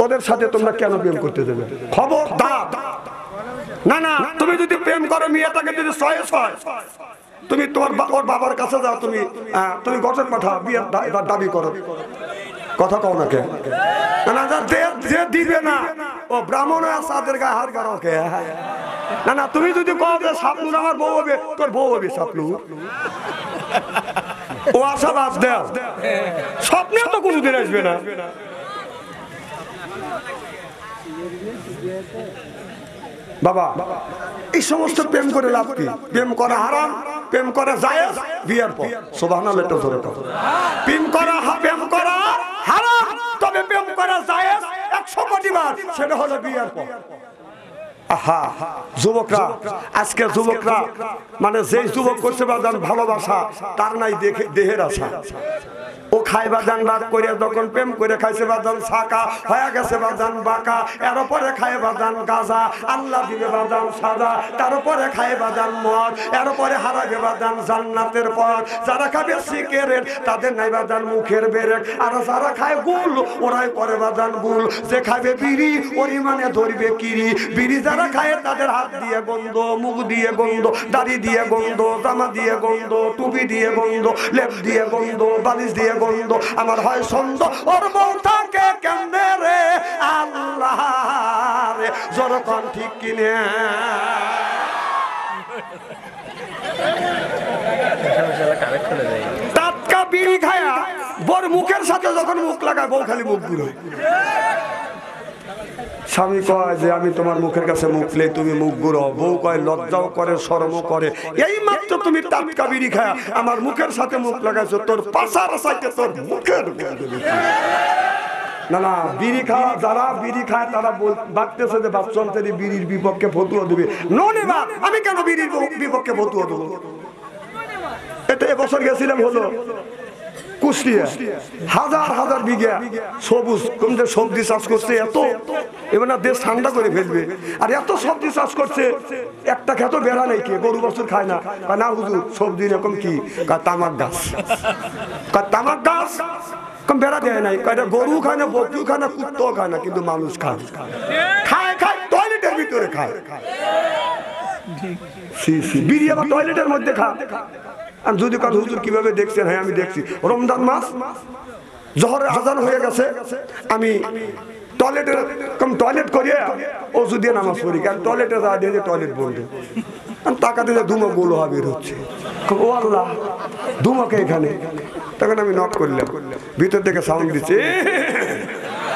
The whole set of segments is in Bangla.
ওদের সাথে তোমরা কেন প্রেম করতে দেবে? খবরদার। না না, তুমি যদি প্রেম করো, মেয়েটাকে যদি ছয়ে ছয়, তুমি তোমার ওর বাবার কাছে যাও, তুমি গঠন পাঠাও, বিয়ের দাবি করো। কথা কও না কে? না যে দিবে না ও ব্রাহ্মণ সাদের গায়ে হাত গাড়ো কে? না না, তুমি যদি কও যে স্বপ্নুর আমার বউ হবে, তোর বউ হবে স্বপ্নুর। ও আশা বাদ দেও, স্বপ্নে তো কোনোদিন আসবে না। বাবা, এই সমস্ত প্রেম করে লাভ কি? প্রেম করা হারাম, প্রেম করা জায়েজ বিয়ের পর। সুবহানাল্লাহ, একটু জোরে কও। প্রেম করা হারাম, তবে প্রেম করা জায়েজ 100 কোটি বার, সেটা হলো বিয়ের পর। আহা, যুবকরা, আজকে যুবকরা মানে যেই যুবক করছে বাজান ভালোবাসা, তার নাই দেহের আশা। ও খাই বাজান বাদ করে যখন প্রেম করে খাইছে বাজান ছাকা হয়ে গেছে বাজান বাঁকা, এর পরে খায় বাজান গাজা, আল্লাহ দিবে বাজান সাজা, তার উপরে খায় বাজান মদ, এর পরে হারাবে বাজান জান্নাতের পথ। যারা খাবে সিগারেট তাদের নাই বাজান মুখের বেরেক, আর যারা খায় গুল ওরাই করে বাজান গুল। যে খাবে বিড়ি ওরই মানে ধরবে কিরি। বিড়ি যারা খায় তাদের হাত দিয়ে গন্ধ, মুখ দিয়ে গন্ধ, দাড়ি দিয়ে গন্ধ, জামা দিয়ে গন্ধ, টুপি দিয়ে গন্ধ, লেপ দিয়ে গন্ধ, বালিশ দিয়ে গন্ধ। আমার হয় সন্দ ওর বউ থাকে কেমনে রে আল্লাহ রে, যখন ঠিক কিনে। টাটকা বিড়ি খায়া বর মুখের সাথে যখন মুখ লাগায়, বউ খালি মুখ ঘুরে। স্বামী কয় যে আমি তোমার মুখের কাছে মুখলে তুমি মুখ ঘুরো, বউ কয় লজ্জাও করে শরমও করে। এই মাত্র তুমি টাটকা বিড়ি খায়া আমার মুখের সাথে মুখ লাগাইছো, তোর পাশার সাইতে তোর মুখের। না না, বিড়ি খাওয়া যারা বিড়ি খায় তারা ভাবতেছে যে বাচ্চন্তেরই বিড়ির বিপক্ষে ফতুয়া দিবে। ননে বা আমি কেন বিড়ির বিপক্ষে ফতুয়া দেবো? এটা এবছর গেছিলাম হলো কুষ্টিয়া, হাজার হাজার বিঘা সবুজ কমতে সবজি চাষ করছে। এত এবার না দেশ ঠান্ডা করে ফেলবে, আর এত সবজি চাষ করছে, একটা খেতো বেড়া নেই, কে গরু বছর খায় না। না হুজুর সবজি এরকম কি? তামাক গাছ, তামাক গাছ কম বেড়া দেয় নাই। কয়টা গরু খায় না, বকরিও খায় না, কুত্তাও খায় না, কিন্তু মানুষ খায় খায় খায় টয়লেটের ভিতরে খায়। বিড়ি আবার টয়লেটের মধ্যে খায়। আর যদি কারো হুজুর কিভাবে দেখছেন? হ্যাঁ আমি দেখছি। রমজান মাস জোহরের আজান হয়ে গেছে, আমি টয়লেট করিয়ে ওষুধ দিয়ে নামাজ পড়ি, কারণ টয়লেটে যা দিয়ে টয়লেট বন্ধ। টাকাতে ধুমো গোল বের হচ্ছে, ও আল্লাহ ধুমোকে এখানে। তখন আমি নক করলাম, ভিতর থেকে সাউন্ড দিচ্ছে,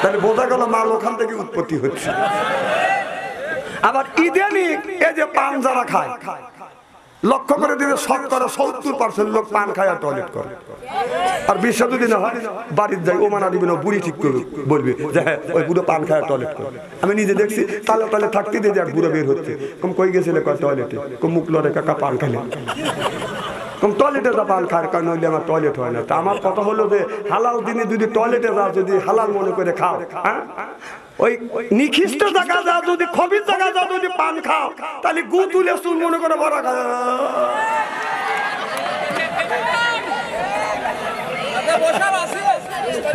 তাহলে বোঝা গেল মাল ওখান থেকে উৎপত্তি হচ্ছে। আবার ইদানিং এই যে পান যারা খায়, লক্ষ্য করে দিলে 70% লোক পান খায় আর টয়লেট করে। আর বিশ্বাস যদি না হয় বাড়ির যাই, ও মানা দিবে না, বুড়ি ঠিক করে বলবে যে হ্যাঁ ওই বুড়ো পান খায় টয়লেট করে। আমি নিজে দেখছি, তালে থাকতে দিয়ে এক বুড়ো বের হচ্ছে, কম কই গেছিলে কয় টয়লেটে, কম মুখ লড়ে কাকা পান খাইলে, কম টয়লেটে যা পান খায়, কারণ নইলে আমার টয়লেট হয় না। তা আমার কথা হলো যে হালাল দিনে যদি টয়লেটে যা, যদি হালাল মনে করে খাও, হ্যাঁ ওই নিখিষ্ট জায়গা যা, যদি খবির জায়গা যা যদি পান খাও, তাহলে গু তুলে চুল মনে করে ভরা খা।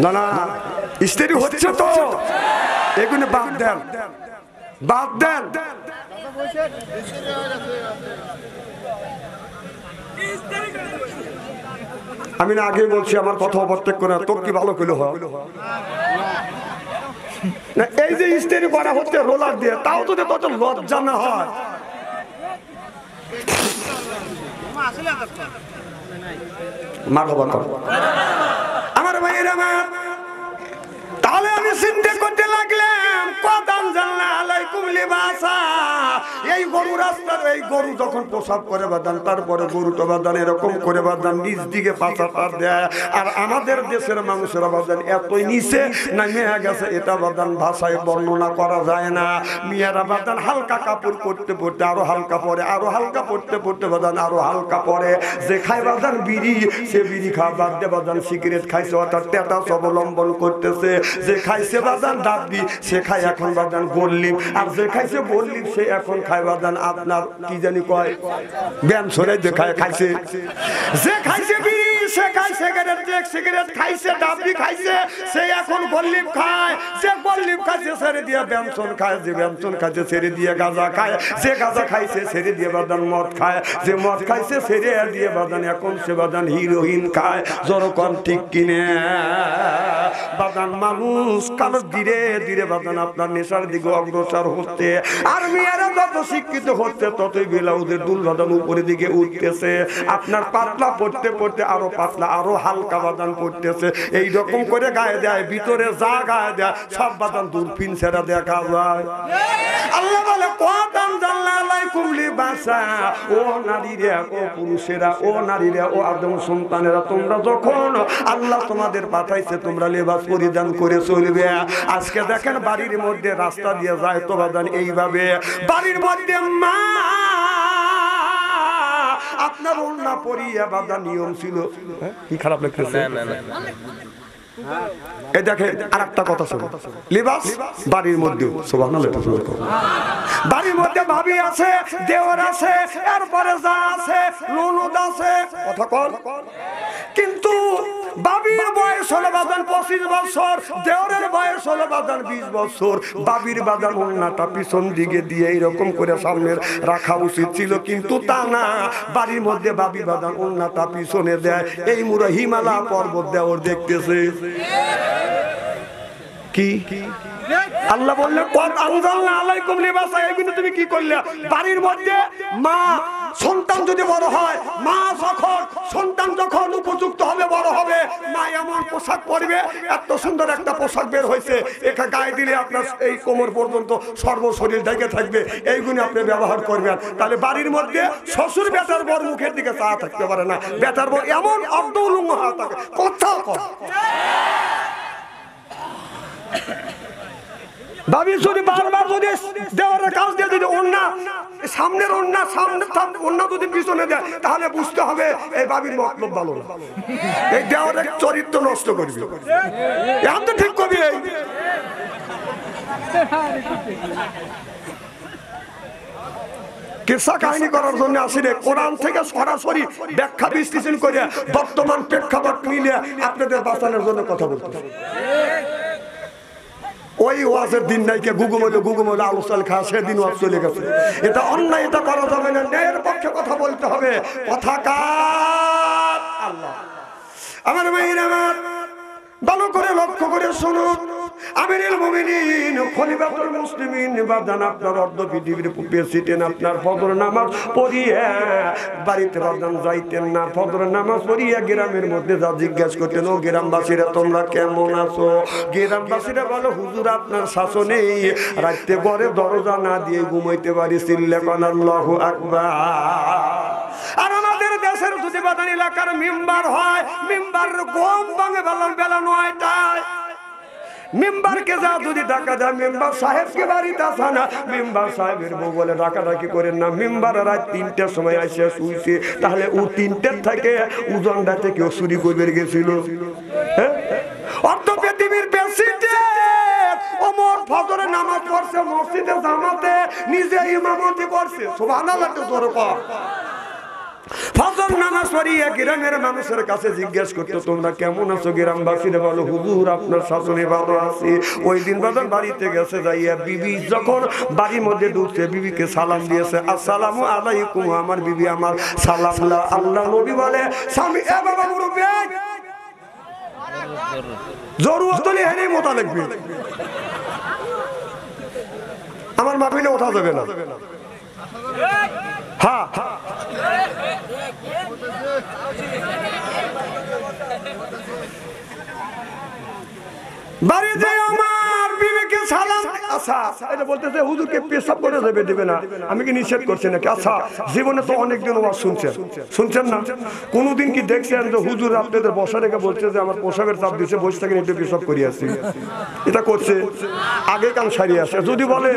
না না, স্ত্রী হচ্ছে তো, এগুলো বাদ দেন, বাদ দেন। আমি না আগে বলছি, আমার কথা প্রত্যেক করে তোর কি ভালো করলে হয় না। এই যে স্ত্রী করা হচ্ছে রোলার দিয়ে, তাও যদি তত লজ্জা না হয়। আমার ভাইয়েরা, তাহলে আমি চিন্তা করতে লাগলাম, কদম জানলা আলাইকুম লিবাসা। এই গরু রাস্তার, এই গরু যখন প্রসাব করে বাদান, তারপরে গরুটা বাদান এরকম করে বাদান নিচ দিকে পাছাটা দেয়। আর আমাদের দেশের মানুষেরা বাদান এতই নিচে নামে গেছে, এটা বাদান ভাষায় বর্ণনা করা যায় না। মেয়েরা বাদান হালকা কাপড় পরতে পরতে আরো হালকা পরে, আরো হালকা পরতে পরতে বাদান আরো হালকা পরে। যে খায় বাদান বিড়ি, সে বিড়ি খাওয়া বাদ দিয়ে বাদান সিগারেট খাইছে, অর্থাৎ টেটাস অবলম্বন করতেছে। যে খাইছে বাদান ডাবি, সে খায় এখন বাদান গোল্লিপ। আর যে খাইছে গোল্লিপ, সে এখন খায় বাদান আপনার কি জানি কয় ব্যান সরে, যে খাইছে, যে খাইছে বিড়ি সে খায় সিগারেট, যে সিগারেট খাইছে ডাবলি খাইছে সে এখন গল্লিপ খায়, যে গল্লিপ খাইছে ছেড়ে দিয়ে ব্যঞ্জন খায়, যে ব্যঞ্জন খাইছে ছেড়ে দিয়ে গাঁজা খায়, যে গাঁজা খাইছে ছেড়ে দিয়ে বাদান মদ খায়, যে মদ খাইছে ছেড়ে দিয়ে বাদান এখন সে বাদান হিরোইন খায়। জনগণ ঠিক কিনে বাদান মানুষ কারো ধীরে ধীরে বাদান আপনার নেশার দিকে অগ্রসর হচ্ছে। আর মেয়েরা যত শিক্ষিত হচ্ছে ততই ব্লাউজের দুল বাদান উপরের দিকে উঠতেছে। আপনার পাতলা পড়তে পড়তে আরো পাতলা আরো হালকা বাদান পড়তেছে। এইরকম করে গায়ে দেয়, ভিতরে যা গায়ে দেয় সব বাদান দূরফিন ছেড়া দেখা যায়। আল্লাহ বলে কোয়াদান জাল্লালাইকুম লিবাসা, ও নারীরা ও পুরুষেরা ও নারীরা ও আদম সন্তানেরা, তোমরা যখন আল্লাহ তোমাদের পাঠাইছে তোমরা লেবাস পরিধান করে চলবে। আজকে দেখেন বাড়ির মধ্যে রাস্তা দিয়ে যায় তো বাদান এইভাবে, বাড়ির মধ্যে মা আপনার ওড়না পরিয়া বাঁধা নিয়ম ছিল। কি খারাপ লাগতেছে? এই দেখেন আরেকটা কথা শুনুন, লিবাস বাড়ির মধ্যে সুবহানাল্লাহ, বাড়ির মধ্যে ভাবি আছে, দেওর আছে, এরপরে যা আছে ননদ আছে, কথা কর। কিন্তু বাবির বয়স হলো বাদান 25 বছর, দেওরের বয়স হলো বাদান 20 বছর। বাবির বাদান ওড়নাটা পিছন দিকে দিয়ে এইরকম করে সামনের রাখা উচিত ছিল, কিন্তু তা না। বাড়ির মধ্যে বাবি বাদান ওড়নাটা পিছনে দেয়। এই মুরা হিমালয় পর্বত দেওর দেখতেছে কি? আল্লাহ বললেন কত আনজালনা আলাইকুম লিবাসা, এইগুলো তুমি কি করলে? বাড়ির মধ্যে মা সন্তান যদি বড় হয়, মা যখন সন্তান যখন উপযুক্ত হবে বড় হবে, মা এমন পোশাক পরবে, এত সুন্দর একটা পোশাক বের হয়েছে, একা গায়ে দিলে আপনার এই কোমর পর্যন্ত সর্বশরীর ঢেকে থাকবে, এইগুলো আপনি ব্যবহার করবেন। তাহলে বাড়ির মধ্যে শ্বশুর বেটার বর মুখের দিকে চা থাকতে পারে না, বেটার বর এমন অর্ধউলঙ্গ হওয়া থাকে, কোথাও কর। ভাবি যদি বারবার যদি দেওয়ারের কাজ দিয়ে যদি ওড়না সামনের ওড়না সামনে ওড়না যদি পিছনে দেয়, তাহলে বুঝতে হবে এই ভাবির মতলব ভালো না, এই দেওয়ারের চরিত্র নষ্ট করবে। এখন তো ঠিক করবি। কিসা কাহিনী করার জন্য আসিলে কোরআন থেকে সরাসরি ব্যাখ্যা বিশ্লেষণ করে বর্তমান প্রেক্ষাপট মিলিয়ে আপনাদের বাঁচানোর জন্য কথা বলতে। ওই ওয়াজের দিন নাইকে গুগুমলে আলু চাল খা, সেদিন ওয়াজ চলে গেছে। এটা অন্যায়, এটা করা যাবে না, ন্যায়ের পক্ষে কথা বলতে হবে। কথা কার? আল্লাহ। আমার ভাইরা আমার ভালো করে লক্ষ্য করে শুনুন, আমিরুল মুমিনিন খলিফাতুল মুসলিমিন বাদান আপনার অর্ধ পৃথিবীর প্রেসিডেন্ট আপনার ফজর নামাজ পড়িয়া বাড়িতে বাদান যাইতেন না। ফজর নামাজ পড়িয়া গ্রামের মধ্যে যা জিজ্ঞাসা করতেন, ও গ্রামবাসীরা তোমরা কেমন আছো? গ্রামবাসীরা বলো হুজুর আপনার শাসনে রাতে ঘরে দরজা না দিয়ে ঘুমাইতে পারি, চিল্লা কোন আল্লাহু আকবার। আর আমাদের দেশের যদি বাদান এলাকার মেম্বার হয়, মেম্বার গম ভাঙে বেলা 9টায়, মেম্বারকে যা যদি ডাকা যায়, মেম্বার সাহেবকে বাড়িতে আসা না, মেম্বার সাহেবের বউ বলে ডাকাডাকি করেন না। মেম্বার রাত 3টার সময় আসে শুইছে, তাহলে ও 3টার থেকে উজনটা থেকে চুরি করে গেছিল। অর্ধ পৃথিবীর প্রেসিডেন্ট ওমর ফজরের নামাজ পড়ছে মসজিদে জামাতে, নিজে ইমামতি করছে। সুবহানাল্লাহ, জোরে কর। ফজর নামাজ পড়িয়া গ্রামের মানুষের কাছে জিজ্ঞেস করতে, তোমরা কেমন আছো? গ্রামবাসীরা বলো হুজুর আপনার শাসনে ভালো আছি। ওই দিন বাজার বাড়িতে গেছে, যাইয়া বিবি যখন বাড়ির মধ্যে ঢুকছে, বিবিকে সালাম দিয়েছে, আসসালামু আলাইকুম। আমার বিবি আমার সালাম। আল্লাহ নবী বলে, স্বামী এ বাবা মুরব্বি জরুরত হলে হেরে মোতা লাগবে, আমার মাহফিলে ওঠা যাবে না। হ্যাঁ, বাড়িতে আমার বিবেকে সালাম। আচ্ছা, এটা বলতেছে হুজুরকে পেশাব করে দেবে না, আমি কি নিষেধ করছি নাকি? আচ্ছা, জীবনে তো অনেকদিন ওয়াজ শুনছেন না? কোনদিন কি দেখছেন যে হুজুর আপনাদের বসা রেখে বলছে যে আমার পোশাকের চাপ দিচ্ছে, বসে থাকেন একটু পেশাব করিয়ে আসছি? এটা করছে আগে কান সারিয়ে আসে। যদি বলে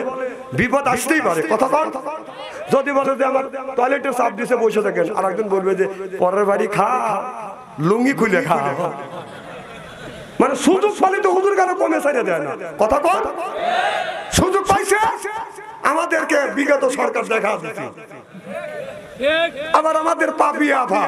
বিপদ আসতেই পারে, কথা কন। যদি বলে যে আমার টয়লেটে চাপ দিচ্ছে, বসে থাকেন, আর একজন বলবে যে পরের বাড়ি খা, লুঙ্গি খুলে খা। মানে সুযোগ পালে তো হুজুর কেন কমে সারিয়ে দেয় না? কথা কন। সুযোগ পাইছে, আমাদেরকে বিগত সরকার দেখা দিচ্ছে। আবার আমাদের পাপি আভা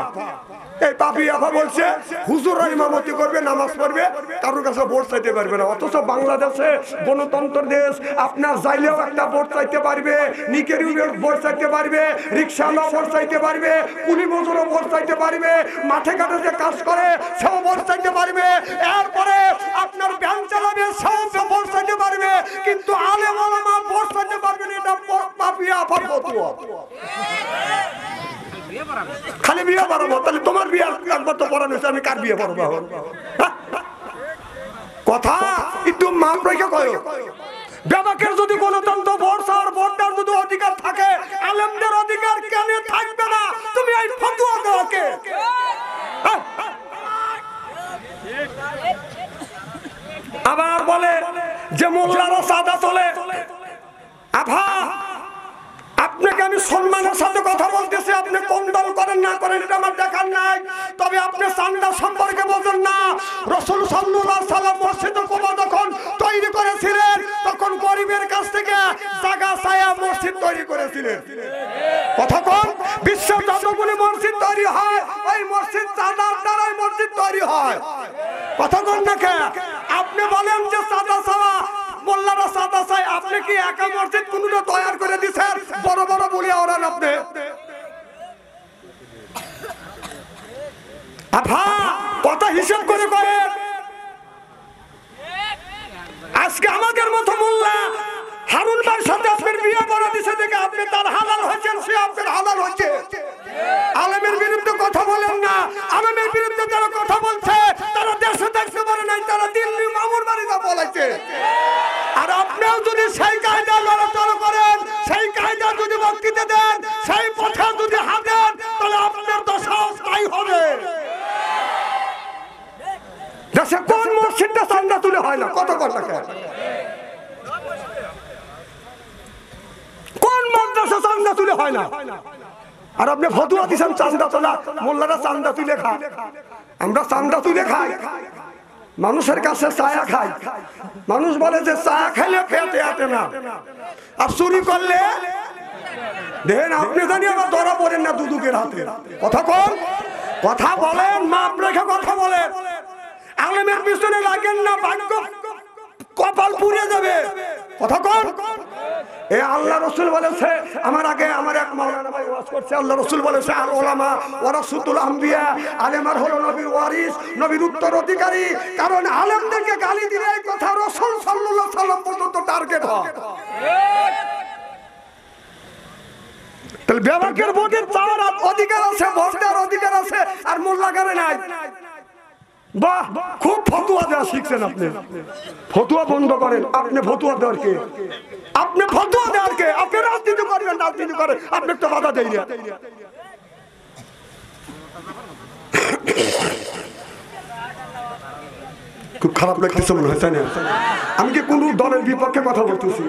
এই পাপি আফা বলছে হুজুর ইমামতি করবে, নামাজ পড়বে, কারোর কাছে ভোট চাইতে পারবে না। অথচ বাংলাদেশে গণতন্ত্র দেশ, আপনার যাইলেও একটা ভোট চাইতে পারবে, নিকেরিও ভোট চাইতে পারবে, রিক্সাওয়ালাও ভোট চাইতে পারবে, কুলি মজুরও ভোট চাইতে পারবে, মাঠে ঘাটে যে কাজ করে সেও ভোট চাইতে পারবে, এরপরে আপনার ভ্যান চালাবে সেও ভোট চাইতে পারবে, কিন্তু আলেম ওলামা ভোট চাইতে পারবে না। এটা পাপি আফার ফতোয়া। খালি বিয়ে পড়াবো, তাহলে তোমার বিয়ে একবার তো পড়ানো হয়েছে, আমি কার বিয়ে পড়বো? কথা একটু মাপ রেখে কয়। বেবাকের যদি গণতন্ত্র ভোট আর ভোটটার যদি অধিকার থাকে, আলেমদের অধিকার কেন থাকবে না? তুমি এই ফতোয়া দাও কে? আবার বলে যে মোল্লারা সাদা চলে। আভা, আপনাকে আমি সম্মানের সাথে কথা বলতেছি, আপনি কোন দল করেন না করেন এটা আমার দেখার নাই, তবে আপনি চাঁদা সম্পর্কে বলেন না। রাসূল সাল্লাল্লাহু আলাইহি সাল্লাম মসজিদ কুবা যখন তৈরি করেছিলেন, তখন গরিবের কাছ থেকে জায়গা ছায়া মসজিদ তৈরি করেছিলেন। কথা কোন? বিশ্বের যতগুলি মসজিদ তৈরি হয়, ওই মসজিদ চাঁদার দ্বারাই মসজিদ তৈরি হয়। কথা কোন না কে? আপনি বলেন যে চাঁদা ছাড়া মোল্লারা সাদা চাই, আপনি কি একা মসজিদ কোনটা তৈরি করে দিয়েছেন? বড় বড় বলে ওরান আপনি। আভা, কথা হিসাব করে করেন। আজকে আমাদের মতো মোল্লা হারুন ভাইয়ের সাথে আপনার বিয়ে করে দিয়েছে দেখে আপনি তার হালাল হয়েছেন, সে আপনার হালাল হয়েছে। আলেমের বিরুদ্ধে কথা বলেন না। আলেমের বিরুদ্ধে যারা কথা বলছে তারা দেশে দেখতে পারে নাই, তারা দিল্লি মামুর বাড়িতে বলেছে। আর আপনিও যদি সেই কায়দা লড়াচড়া করেন, সেই কায়দা যদি বক্তৃতা দেন, সেই পথে যদি হাঁটেন, তাহলে আপনার দশাও তাই হবে। দেশে কোন মসজিদটা চাঁদা তুলে হয় না? কত টাকা? কোন মাদ্রাসা চাঁদা তুলে হয় না? আর আপনি ফতোয়া দিচ্ছেন চাঁদা তোলা, মোল্লারা চাঁদা তুলে খায়। আমরা চাঁদা তুলে খাই, মানুষের কাছে চায়া খাই। মানুষ বলে যে চা খাইলে পেটে আটে না, আর চুরি করলে দেখেন আপনি জানি আবার ধরা পড়েন না দুদুকের হাতে। কথা কোন? কথা বলেন, মাপ রেখে কথা বলেন। আলেমের পিছনে লাগেন না, ভাগ্য কপাল পুড়ে যাবে। কথা কোন? এ আল্লাহ রাসূল বলেছে, আমার আগে আমার এক মাওলানা ভাই ওয়াজ করছে, আল্লাহ রাসূল বলেছে আল উলামা ওয়ারাসাতুল আম্বিয়া, আলেমরা হলো নবীর ওয়ারিস, নবীর উত্তরাধিকারী। কারণ আলেমদেরকে গালি দিলে এই কথা রাসূল সাল্লাল্লাহু আলাইহি সাল্লাম পর্যন্ত টার্গেট হয়। তাহলে বেবাকের ভোটের চাওয়ার অধিকার আছে, ভোটের অধিকার আছে, আর মোল্লাগারে নাই। বাহ, খুব ফতোয়া দেওয়া শিখছেন আপনি। ফতোয়া বন্ধ করেন। আপনি ফতোয়া দেওয়ার কে? আপনি ফতোয়া দেওয়ার কে? আপনি রাজনীতি করবেন, রাজনীতি করেন, আপনি তো বাধা দেই না। খুব খারাপ লাগতেছে মনে হয়, তাই না? আমি কি কোন দলের বিপক্ষে কথা বলতেছি?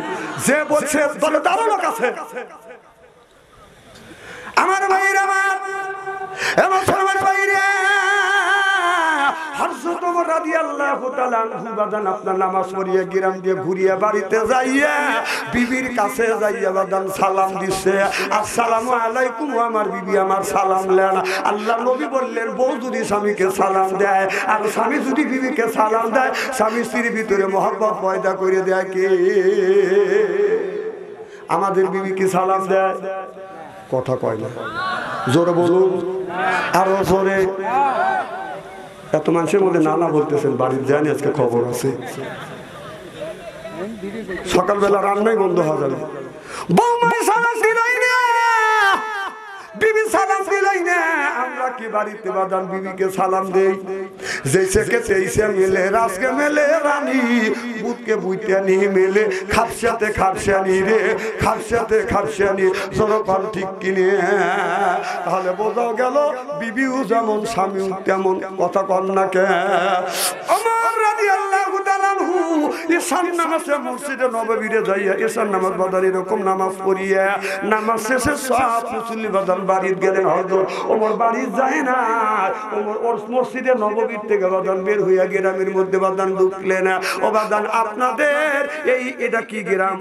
যে বলছে দলে তারও লোক আছে। আমার ভাইরা, আমার মুসলমান ভাইরা, হযরত ওমর রাদিয়াল্লাহু তাআলা আনহু বাদান আপনার নামাজ পড়িয়ে গ্রাম দিয়ে ঘুরিয়ে বাড়িতে যাইয়া বিবির কাছে যাইয়া বাদান সালাম দিছে, আসসালামু আলাইকুম। আমার বিবি আমার সালাম নেন। আল্লাহ নবী বললেন, বউ যদি স্বামীকে সালাম দেয় আর স্বামী যদি বিবিকে সালাম দেয়, স্বামী স্ত্রীর ভিতরে মহব্বত পয়দা করে দেয় কে? আমাদের বিবিকে সালাম দেয়। কথা কয় না, জোরে বলুন, আরো জোরে। এত মানুষের মধ্যে নানা বলতেছেন, বাড়ির জানি আজকে খবর আছে, সকালবেলা রান্নাই বন্ধ হয়ে যাবে। বৌমাই সালাম দিলাই না, বিবি সালাম দিলাই না। আমরা কি বাড়িতে বাদান বিবিকে সালাম দেই? जैसे के तैसे मिले रास के मिले रानी बुत के बुइतानी मिले खापसाते खापसानी रे खापसाते खापसानी जरो कल ठीक किने তাহলে বোঝা গেল বিবিও যেমন স্বামীও তেমন। কথা কন না কে? ওমর রাদিয়াল্লাহু তাআলা আনহু ঈশান নামাজে মসজিদে নববীতে যাইয়া ঈশান নামাজ বাদান এরকম নামাজ পড়িয়া নামাজ শেষে সব মুসল্লি বাদান বাড়িতে গেলেন। হযরত ওমর বাড়ি যায় না, ওমর মসজিদে নববীর থেকে বাদান বের হইয়া গ্রামের মধ্যে বাদান ঢুকলেন। ও বাদান আপনাদের এই এটা কি গ্রাম?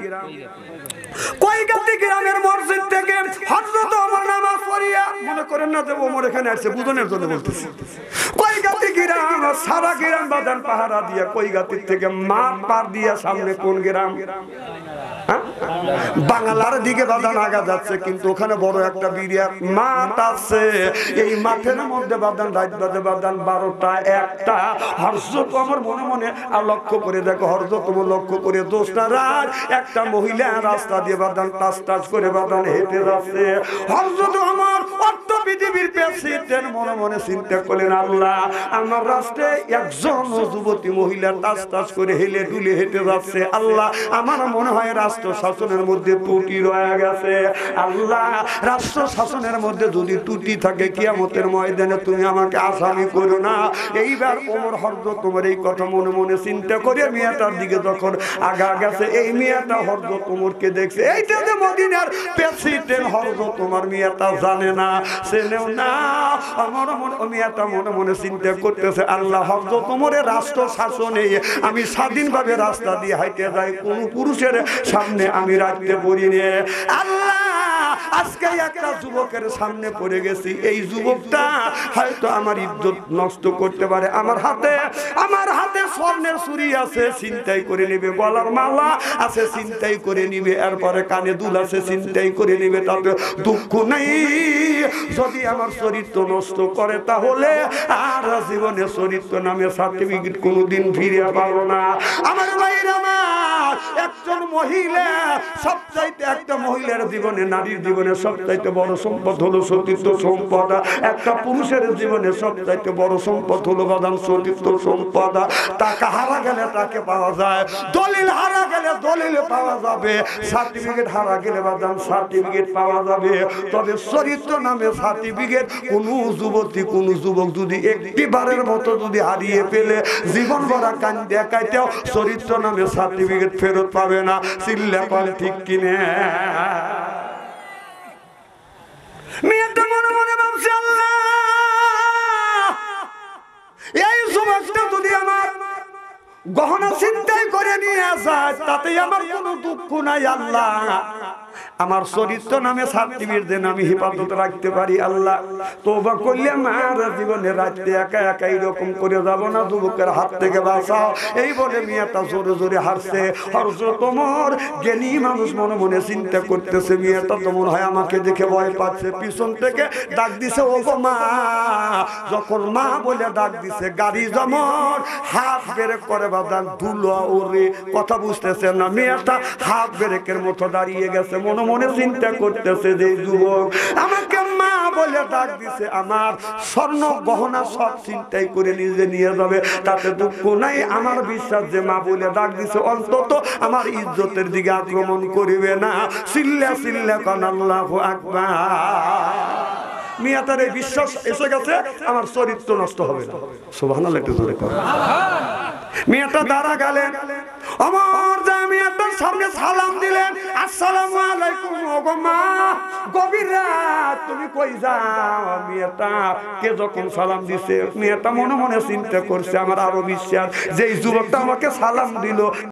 কইগাতি গ্রামের মসজিদ থেকে হযরত ওমর নামাজ পড়িয়া, মনে করেন না যে ওমর এখানে আসছে বুঝনের জন্য বলতেছি, কইগাতি গ্রাম সারা গ্রাম বাদান পাহারা দিয়া, কইগাতি থেকে মাঠ পার দিয়া সামনে কোন গ্রাম, বাংলার দিকে বাদান আগা যাচ্ছে, কিন্তু ওখানে বড় একটা বিরাট মাঠ আছে। এই মাঠের মধ্যে বাদান রাত বাজে বাদান 12টা 1টা। হযরত ওমর মনে মনে লক্ষ্য করে দেখো, হযরত ওমর লক্ষ্য করে দোষটা রাত একটা মহিলা রাস্তা দিয়ে বাদান টাচ টাচ করে বাদান হেঁটে যাচ্ছে। হযরত ওমর অর্থ পৃথিবীর প্রেসিডেন্ট মনে মনে চিন্তা করলেন, আল্লাহ আমার রাস্তায় একজন যুবতী মহিলা টাচ টাচ করে হেলে দুলে হেঁটে যাচ্ছে, আল্লাহ আমার মনে হয় রাষ্ট্র শাসনের মধ্যে ত্রুটি রয়ে গেছে। আল্লাহ রাষ্ট্র শাসনের মধ্যে যদি ত্রুটি থাকে কিয়ামতের ময়দানে তুমি আমাকে আসামি করো না। এইবার ওমর হযরত ওমর এই কথা মনে মনে চিন্তা করে মেয়েটার দিকে যখন আগা গেছে, এই মেয়েটা হযরত ওমরকে দেখছে, এইটা যে মদিনার প্রেসিডেন্ট হযরত ওমর মেয়েটা জানে না, চেনেও না। আমার মেয়েটা মনে মনে চিন্তা করতেছে, আল্লাহ হযরত ওমরের রাষ্ট্র শাসনে আমি স্বাধীনভাবে রাস্তা দিয়ে হাঁটে যাই, কোন পুরুষের সামনে আমি রাখতে পারিনি। আল্লাহ আজকে একটা যুবকের সামনে পড়ে গেছি, এই যুবকটা হয়তো আমার ইজ্জত নষ্ট করতে পারে, আমার হাতে স্বর্ণের চুড়ি আছে ছিনতাই করে নেবে, গলার মালা আছে ছিনতাই করে নিবে, এরপরে কানে দুল আছে ছিনতাই করে নিবে, তাতে দুঃখ নেই। যদি আমার চরিত্র নষ্ট করে তাহলে আর জীবনে চরিত্র নামে সার্টিফিকেট কোনোদিন ফিরে পাবো না। আমার ভাইরা আমার একজন মহিলা সবচাইতে, একটা মহিলার জীবনে, নারীর জীবনে সবচাইতে বড় সম্পদ হলো চরিত্র সম্পদ। একটা পুরুষের জীবনে সবচাইতে বড় সম্পদ হলো বাদান চরিত্র সম্পদ। টাকা হারা গেলে তাকে পাওয়া যায়, দলিল হারা গেলে দলিল পাওয়া যাবে, সার্টিফিকেট হারা গেলে বাদান সার্টিফিকেট পাওয়া যাবে, তবে চরিত্র নামে সার্টিফিকেট কোন যুবতী কোন যুবক যদি একটিবারের মতো যদি হারিয়ে ফেলে জীবন ভরা কান্দে কাইতেও চরিত্র নামে সার্টিফিকেট ফেরত পাবে না। চিল্লা পাল ঠিক কিনে? মেয়েটা মনে মনে ভাবছে, আল্লাহ এই যুবকটা যদি আমার গহনা চিন্তাই করে নিয়ে যায় তাতে আমার কোনো দুঃখ নাই, আল্লাহ আমার চরিত্র নামে সার্টিফিকেট দেন, আমি হেফাজত রাখতে পারি। আল্লাহ তওবা করলে আমার জীবনে রাখতে একা একা এরকম করে যাব না, যুবকের হাত থেকে বাঁচাও। এই বলে মেয়েটা জোরে জোরে হাসছে। হযরত ওমর জ্ঞানী মানুষ মনে মনে চিন্তা করতেছে, মেয়েটা তো মনে হয় আমাকে দেখে ভয় পাচ্ছে, পিছন থেকে ডাক দিছে, ও গো মা। যখন মা বলে ডাক দিছে, গাড়ি যেমন হাত ব্রেক করে বাদান ধুলো ওরে, কথা বুঝতেছে না, মেয়েটা হাত ব্রেকের মতো দাঁড়িয়ে গেছে, মনে মনে চিন্তা করতেছে যে যুবক আমাকে মা বলে ডাক দিছে, আমার স্বর্ণ গহনা সব চিন্তাই করে নিজে নিয়ে যাবে, তাতে দুঃখ নাই। আমার বিশ্বাস যে মা বলে ডাক দিছে অন্তত আমার ইজ্জতের দিকে আক্রমণ করিবে না। চিল্লা চিল্লা কান আল্লাহু আকবার। মিয়াতার এই বিশ্বাস এসে গেছে, আমার চরিত্র নষ্ট হবে না। সুবহানাল্লাহ, একটু জোরে করো। মেয়েটা দাঁড়া গেলেন, ওমর যা মেয়েটার সামনে সালাম দিলেন, আসসালামু আলাইকুম। ওগো মা, গভীর রাত তুমি কই যাও? মেয়েটা কে যখন সালাম দিছে, মেয়েটা মনে মনে চিন্তা করছে, আমার আরো বিশ্বাস যে এই যুবকটা আমাকে সালাম দিল